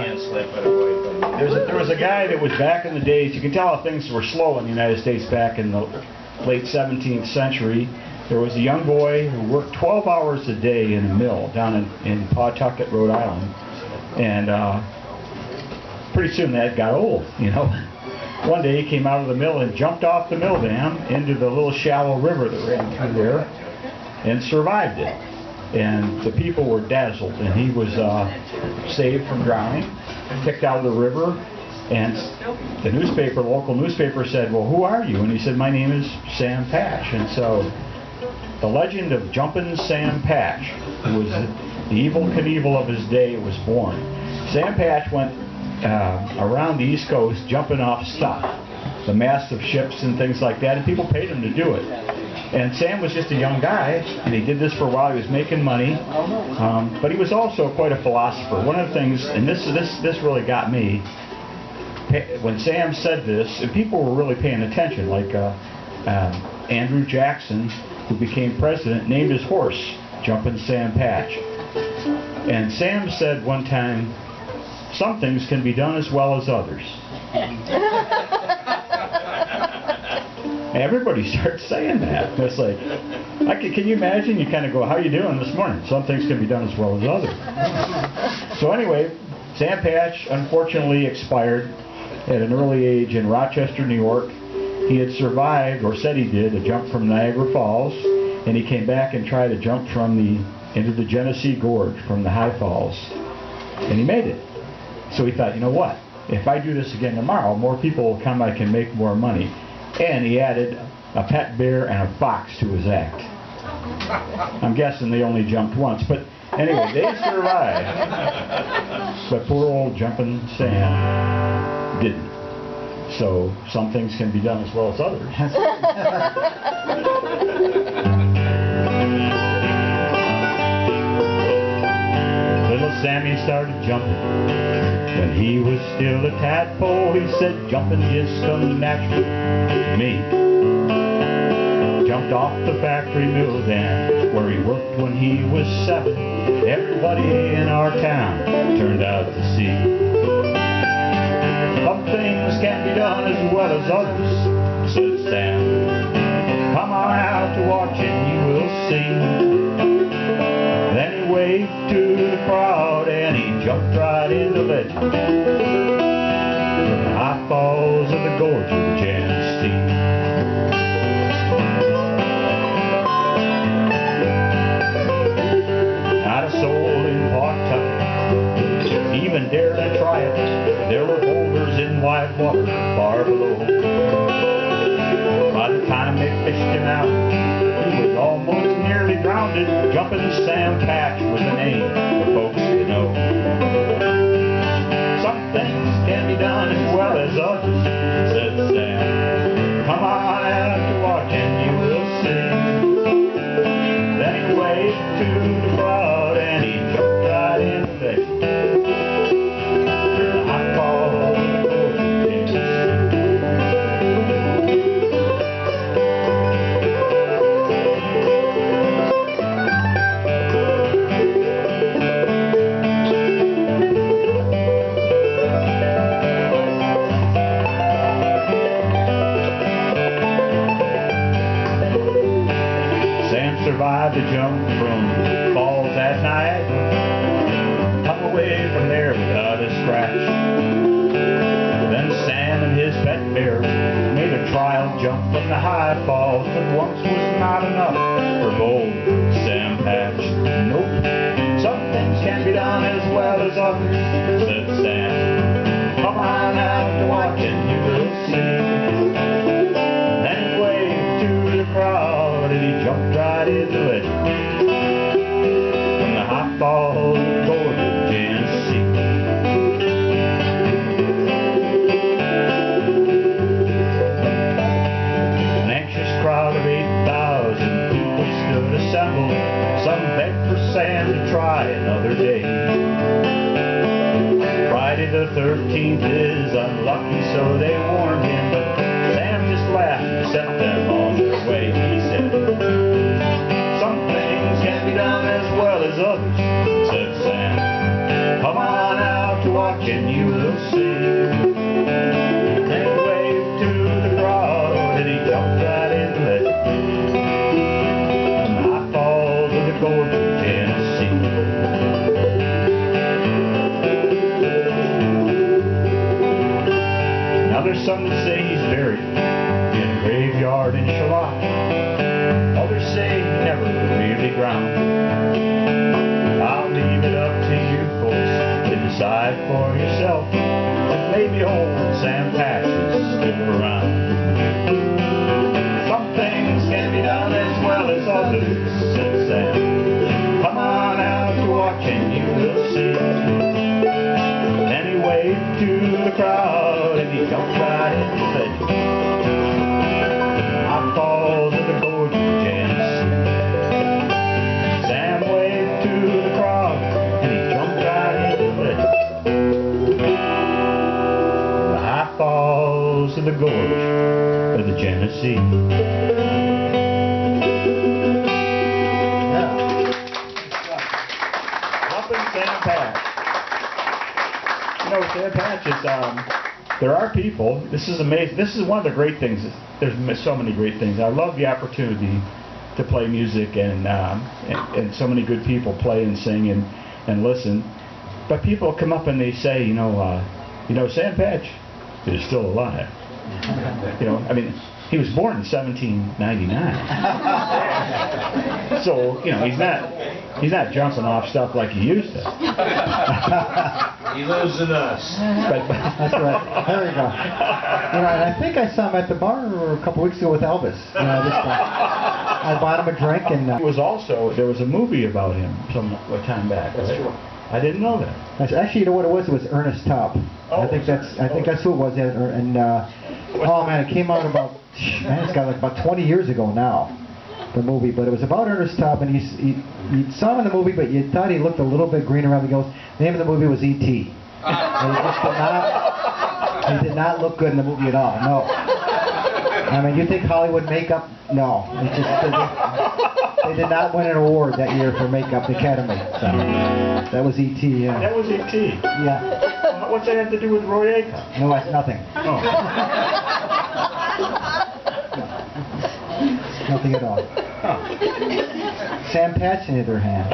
can't slip it away. There was a guy that was back in the days. You can tell how things were slow in the United States back in the late 17th century. There was a young boy who worked 12 hours a day in a mill down in Pawtucket, Rhode Island, and pretty soon that got old, you know. One day he came out of the mill and jumped off the mill dam into the little shallow river that ran through there and survived it. And the people were dazzled, and he was saved from drowning, picked out of the river, and the local newspaper said, "Well, who are you?" And he said, "My name is Sam Patch." And so the legend of Jumpin' Sam Patch, who was the Evel Knievel of his day, was born. Sam Patch went around the East Coast jumping off stuff, the masts of ships and things like that, and people paid him to do it. And Sam was just a young guy, and he did this for a while. He was making money, but he was also quite a philosopher. One of the things, and this really got me, when Sam said this, and people were really paying attention, like Andrew Jackson, who became president, named his horse Jumpin' Sam Patch. And Sam said one time, "Some things can be done as well as others." Everybody starts saying that. It's like, can you imagine? You kind of go, "How you doing this morning?" Some things can be done as well as others. So anyway, Sam Patch unfortunately expired at an early age in Rochester, New York. He had survived, or said he did, a jump from Niagara Falls, and he came back and tried to jump into the Genesee Gorge from the High Falls, and he made it. So he thought, you know what? If I do this again tomorrow, more people will come, I can make more money. And he added a pet bear and a fox to his act. I'm guessing they only jumped once, but anyway, they survived. But poor old Jumpin' Sam didn't. So some things can be done as well as others. Little Sammy started jumping. When he was still a tadpole, he said, "Jumping just comes natural to me." Jumped off the factory mill dam where he worked when he was 7. Everybody in our town turned out to see. Some things can be done as well as others, said Sam. Come on out to watch and you will see. Then he waved to the crowd and he jumped right in the legend from the high falls of the gorge of the Genesee. Not a soul in Pawtucket even dared to try it. There were boulders in wide water far below. By the time they fished him out, he was almost nearly drowned. Jumpin' Sam Patch was the name for folks to know. Some things can be done as well as others, said Sam. Come on out to watch and you will see. Then he waved to the crowd and he jumped right in the legend. The high falls of the gorge of Genesee. Survived a jump from falls at Niagara, come away from there without a scratch. Then Sam and his pet bear made a trial jump from the high falls, but once was not enough for bold Sam Patch. Nope, some things can be done as well as others, said Sam. Come on out to watch and you will see. Then he waved to the crowd and he jumped right in the legend from the high falls of the gorge of Genesee. An anxious crowd of 8,000 people stood assembled. Some begged for Sam to try another day. Friday the 13th is unlucky, so they warned him, but Sam just laughed and set them on their way. He said, "Some things can be done as well as others," said Sam. Come on out to watch watching, you will see. Then he waved to the crowd, and he jumped right in the lid. From the high falls of the gorge of Tennessee. Now there's some that say he's buried in a graveyard in Shalott. Others say he never really drowned. I'll leave it up to you folks to decide for yourself if maybe old Sam Patch is still around. Some things can be done as well as others, said Sam. Come on out to watch and you will see. Then he waved to the crowd and he jumped right into the high falls of the gorge of Tennessee. Sam waved to the crowd and he jumped right into the high falls of the gorge of the Tennessee. Jumpin' Sam Patch. You know, Sam Patch is, there are people, this is amazing, this is one of the great things, there's so many great things. I love the opportunity to play music and so many good people play and sing and listen. But people come up and they say, you know, Sam Patch is still alive. You know, I mean, he was born in 1799. So, you know, he's not jumping off stuff like he used to. He lives in us. That's right. There we go. You know, and I think I saw him at the bar a couple weeks ago with Elvis. You know, I bought him a drink and. There was a movie about him a time back. That's true. I didn't know that. Actually, you know what it was? It was Ernest Tubb. I think that's who it was. And oh man, it came out it's got like about 20 years ago now, the movie. But it was about Ernest Tubb, and you saw him in the movie, but you thought he looked a little bit green around the gills. The name of the movie was E.T. He did not look good in the movie at all. No. I mean, you think Hollywood makeup? No. They did not win an award that year for makeup, the Academy. So, that was E.T., yeah. That was E.T.? Yeah. What's that have to do with Roy Acuff? No, nothing. Oh. Nothing at all. Huh. Sam Patch, on the other hand.